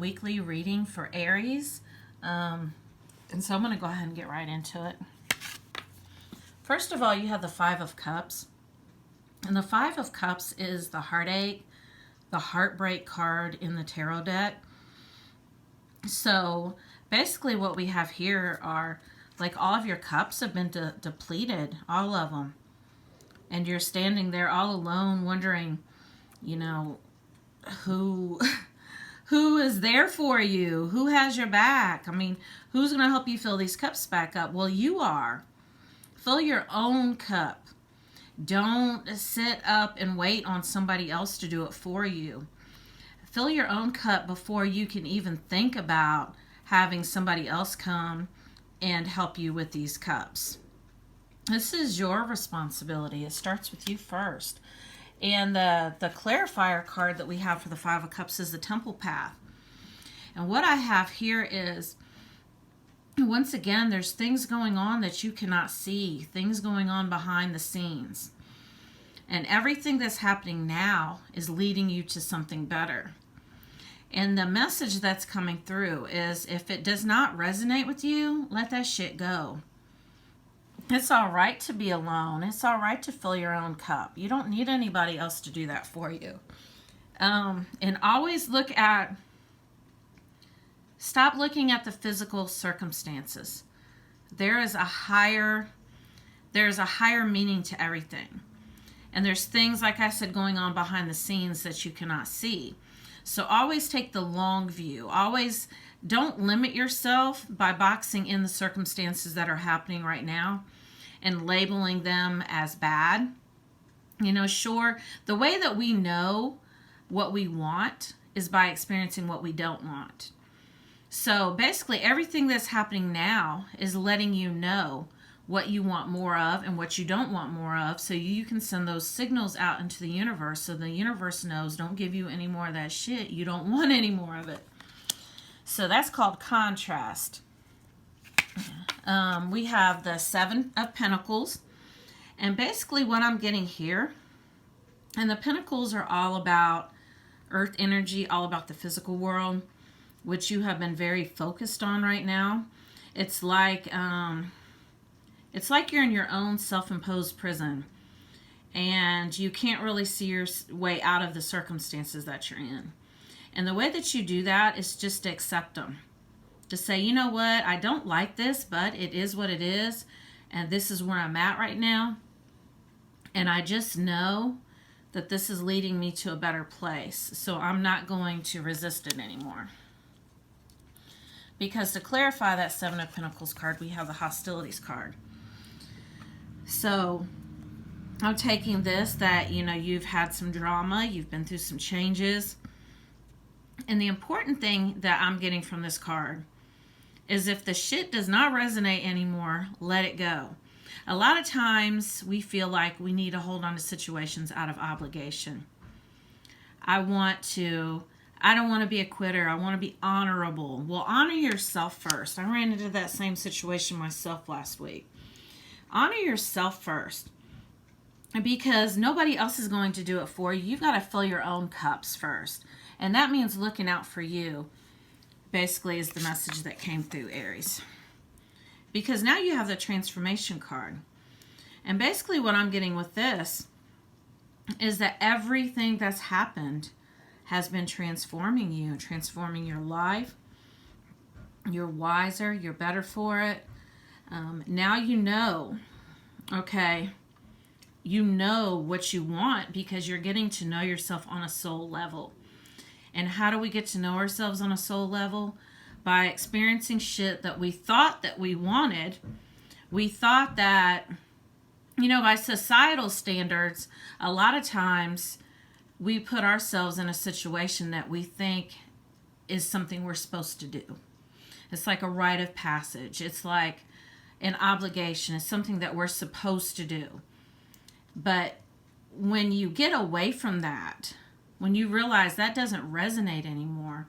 weekly reading for Aries. And so I'm going to go ahead and get right into it. First of all, you have the Five of Cups. And the Five of Cups is the heartache, the heartbreak card in the tarot deck. So basically what we have here are like all of your cups have been depleted, all of them. And you're standing there all alone wondering, you know, who is there for you? Who has your back? I mean, who's going to help you fill these cups back up? Well, you are. Fill your own cup. Don't sit up and wait on somebody else to do it for you. Fill your own cup before you can even think about having somebody else come and help you with these cups. This is your responsibility. It starts with you first. And the clarifier card that we have for the Five of Cups is the Temple Path. And what I have here is, once again, there's things going on that you cannot see, things going on behind the scenes. And everything that's happening now is leading you to something better. And the message that's coming through is, if it does not resonate with you, let that shit go. It's all right to be alone. It's all right to fill your own cup. You don't need anybody else to do that for you. And always stop looking at the physical circumstances. There's a higher meaning to everything. And there's things, like I said, going on behind the scenes that you cannot see. So always take the long view. Always don't limit yourself by boxing in the circumstances that are happening right now and labeling them as bad. You know, sure, the way that we know what we want is by experiencing what we don't want. So basically everything that's happening now is letting you know what you want more of and what you don't want more of, so you can send those signals out into the universe so the universe knows, don't give you any more of that shit. You don't want any more of it. So that's called contrast. We have the Seven of Pentacles. And basically what I'm getting here, and the Pentacles are all about earth energy, all about the physical world, which you have been very focused on right now. It's like you're in your own self-imposed prison, and you can't really see your way out of the circumstances that you're in. And the way that you do that is just to accept them. To say, you know what, I don't like this, but it is what it is, and this is where I'm at right now. And I just know that this is leading me to a better place, so I'm not going to resist it anymore. Because to clarify that Seven of Pentacles card, we have the Hostilities card. So I'm taking this that, you know, you've had some drama, you've been through some changes. And the important thing that I'm getting from this card is, if the shit does not resonate anymore, let it go. A lot of times we feel like we need to hold on to situations out of obligation. I don't want to be a quitter. I want to be honorable. Well, honor yourself first. I ran into that same situation myself last week. Honor yourself first, because nobody else is going to do it for you. You've got to fill your own cups first. And that means looking out for you, basically, is the message that came through, Aries. Because now you have the Transformation card. And basically what I'm getting with this is that everything that's happened has been transforming you, transforming your life. You're wiser, you're better for it. Now you know, okay, you know what you want because you're getting to know yourself on a soul level. And how do we get to know ourselves on a soul level? By experiencing shit that we thought that we wanted. We thought that, you know, by societal standards, a lot of times we put ourselves in a situation that we think is something we're supposed to do. It's like a rite of passage. It's like an obligation. It's something that we're supposed to do. But when you get away from that, when you realize that doesn't resonate anymore,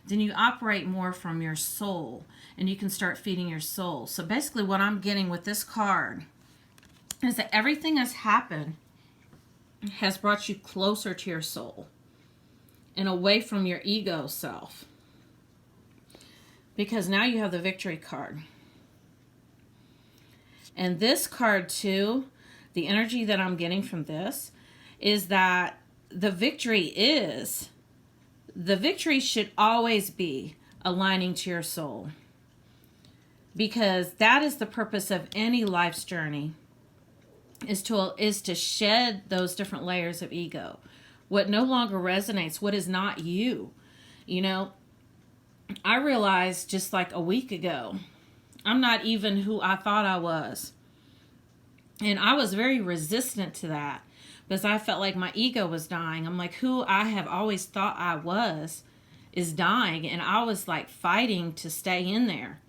then you operate more from your soul, and you can start feeding your soul. So basically what I'm getting with this card is that everything that's happened has brought you closer to your soul and away from your ego self. because now you have the victory card. And this card too, the energy that I'm getting from this is that the victory should always be aligning to your soul. Because that is the purpose of any life's journey, is to shed those different layers of ego. What no longer resonates, what is not you. You know, I realized just like a week ago, I'm not even who I thought I was. And I was very resistant to that because I felt like my ego was dying. I'm like, who I have always thought I was is dying. And I was like fighting to stay in there.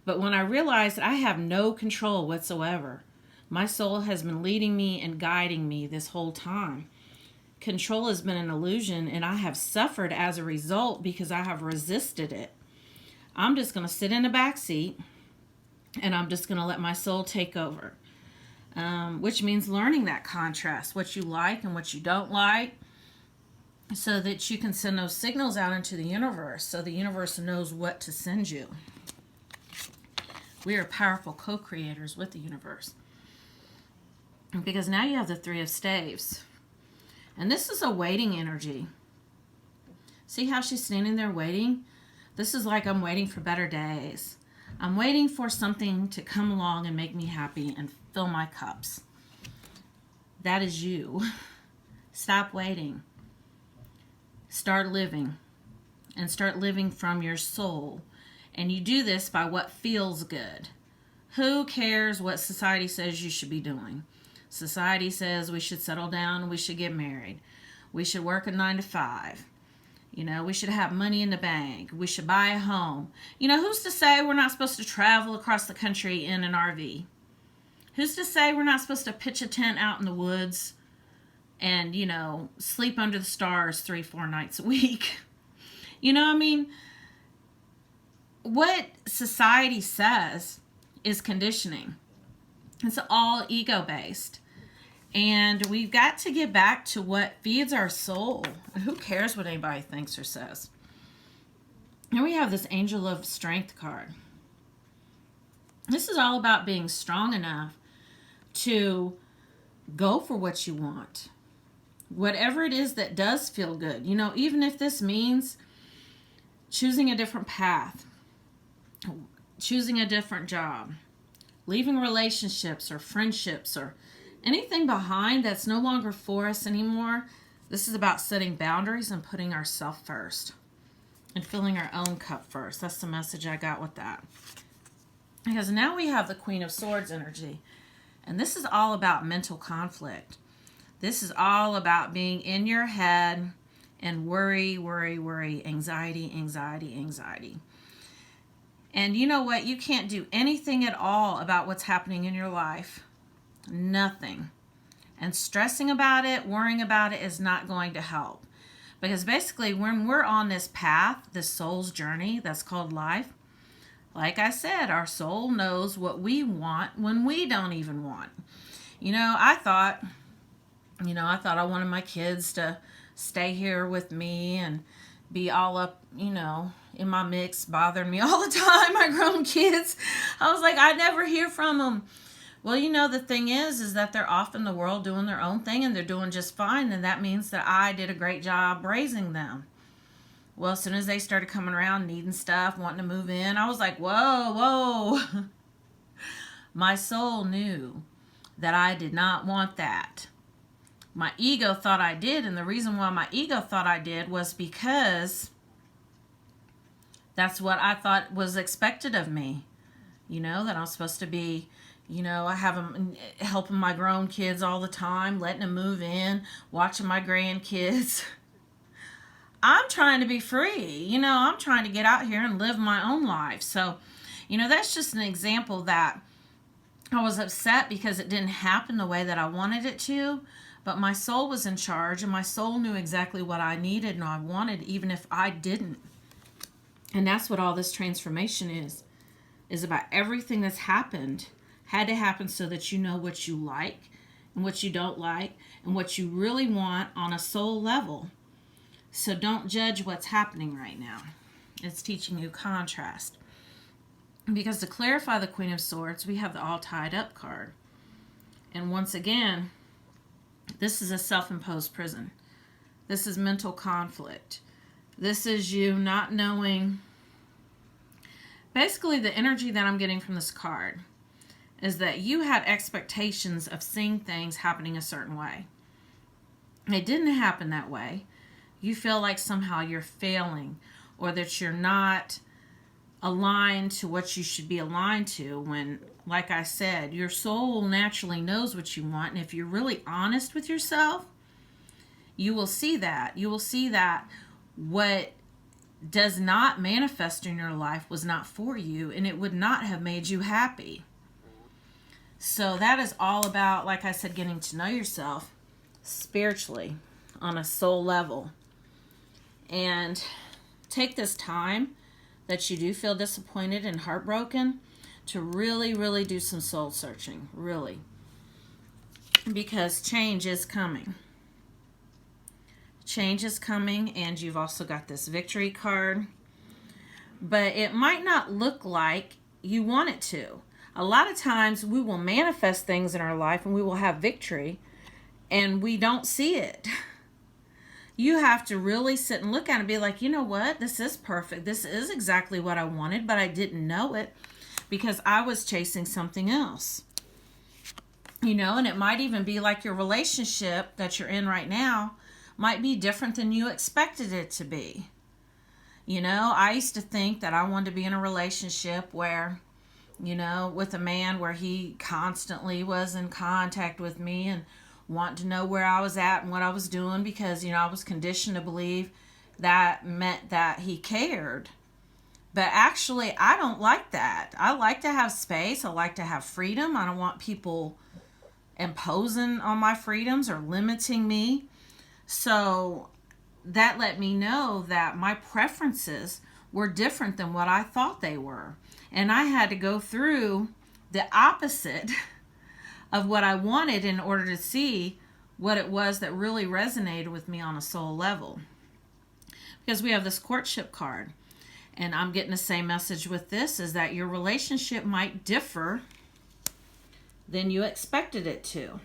But when I realized that I have no control whatsoever, my soul has been leading me and guiding me this whole time. Control has been an illusion, and I have suffered as a result because I have resisted it. I'm just going to sit in the back seat, and I'm just going to let my soul take over, which means learning that contrast, what you like and what you don't like, so that you can send those signals out into the universe so the universe knows what to send you. We are powerful co-creators with the universe. Because now you have the Three of Staves. And this is a waiting energy. See how she's standing there waiting? This is like I'm waiting for better days. I'm waiting for something to come along and make me happy and fill my cups. That is you. Stop waiting. Start living. And start living from your soul. And you do this by what feels good. Who cares what society says you should be doing? Society says we should settle down, we should get married. We should work a 9 to 5. You know, we should have money in the bank. We should buy a home. You know, who's to say we're not supposed to travel across the country in an RV? Who's to say we're not supposed to pitch a tent out in the woods and, you know, sleep under the stars 3-4 nights a week? You know, I mean, what society says is conditioning. It's all ego-based. And we've got to get back to what feeds our soul. And who cares what anybody thinks or says? And we have this Angel of Strength card. This is all about being strong enough to go for what you want. Whatever it is that does feel good. You know, even if this means choosing a different path, choosing a different job, leaving relationships or friendships or anything behind that's no longer for us anymore. This is about setting boundaries and putting ourselves first and filling our own cup first. That's the message I got with that. Because now we have the Queen of Swords energy. And this is all about mental conflict. This is all about being in your head and worry, anxiety. And you know what? You can't do anything at all about what's happening in your life. Nothing. And stressing about it, worrying about it is not going to help. Because basically when we're on this path, this soul's journey that's called life, like I said, our soul knows what we want when we don't even want. You know, I thought I wanted my kids to stay here with me and be all up, you know, in my mix, bothering me all the time, my grown kids. I was like, I never hear from them. Well, you know, the thing is that they're off in the world doing their own thing and they're doing just fine. And that means that I did a great job raising them. Well, as soon as they started coming around, needing stuff, wanting to move in, I was like, whoa. My soul knew that I did not want that. My ego thought I did. And the reason why my ego thought I did was because that's what I thought was expected of me. You know, that I'm supposed to be, you know, I have them helping my grown kids all the time, letting them move in, watching my grandkids. I'm trying to be free. You know, I'm trying to get out here and live my own life. So, you know, that's just an example that I was upset because it didn't happen the way that I wanted it to. But my soul was in charge and my soul knew exactly what I needed and I wanted, even if I didn't. And that's what all this transformation is about. Everything that's happened had to happen so that you know what you like and what you don't like and what you really want on a soul level. So don't judge what's happening right now. It's teaching you contrast. Because to clarify the Queen of Swords, we have the all tied up card. And once again, this is a self-imposed prison. This is mental conflict. This is you not knowing. Basically, the energy that I'm getting from this card is that you had expectations of seeing things happening a certain way. It didn't happen that way. You feel like somehow you're failing, or that you're not aligned to what you should be aligned to, when, like I said, your soul naturally knows what you want. And if you're really honest with yourself, you will see that. You will see that what does not manifest in your life was not for you, and it would not have made you happy. So that is all about, like I said, getting to know yourself spiritually on a soul level. And take this time that you do feel disappointed and heartbroken to really, really do some soul searching. Really. Because change is coming. Change is coming, and you've also got this victory card. But it might not look like you want it to. A lot of times we will manifest things in our life and we will have victory, and we don't see it. You have to really sit and look at it and be like, you know what? This is perfect. This is exactly what I wanted, but I didn't know it because I was chasing something else. You know, and it might even be like your relationship that you're in right now might be different than you expected it to be. You know, I used to think that I wanted to be in a relationship where, you know, with a man where he constantly was in contact with me and wanted to know where I was at and what I was doing, because, you know, I was conditioned to believe that meant that he cared. But actually, I don't like that. I like to have space. I like to have freedom. I don't want people imposing on my freedoms or limiting me. So that let me know that my preferences were different than what I thought they were. And I had to go through the opposite of what I wanted in order to see what it was that really resonated with me on a soul level. Because we have this courtship card. And I'm getting the same message with this, is that your relationship might differ than you expected it to.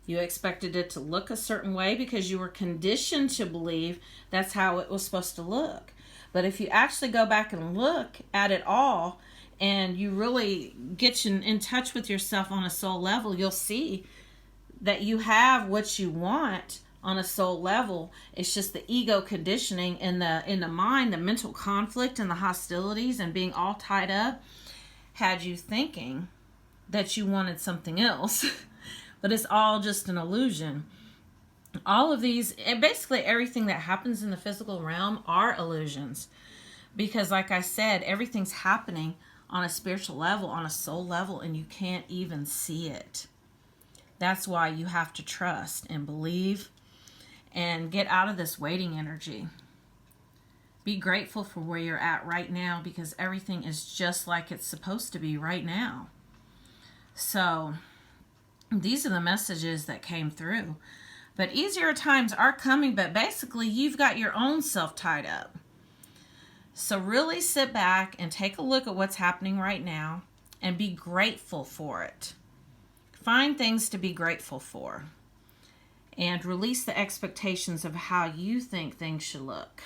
You expected it to look a certain way because you were conditioned to believe that's how it was supposed to look. But if you actually go back and look at it all, and you really get in touch with yourself on a soul level, you'll see that you have what you want on a soul level. It's just the ego conditioning in the mind, the mental conflict and the hostilities and being all tied up had you thinking that you wanted something else. But it's all just an illusion. All of these, and basically everything that happens in the physical realm, are illusions. Because like I said, everything's happening on a spiritual level, on a soul level, and you can't even see it. That's why you have to trust and believe and get out of this waiting energy. Be grateful for where you're at right now, because everything is just like it's supposed to be right now. So these are the messages that came through. But easier times are coming, but basically you've got your own self tied up. So really sit back and take a look at what's happening right now and be grateful for it. Find things to be grateful for. And release the expectations of how you think things should look.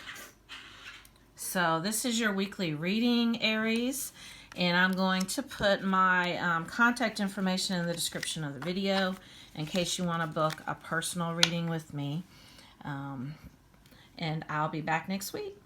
So this is your weekly reading, Aries. And I'm going to put my contact information in the description of the video in case you want to book a personal reading with me. And I'll be back next week.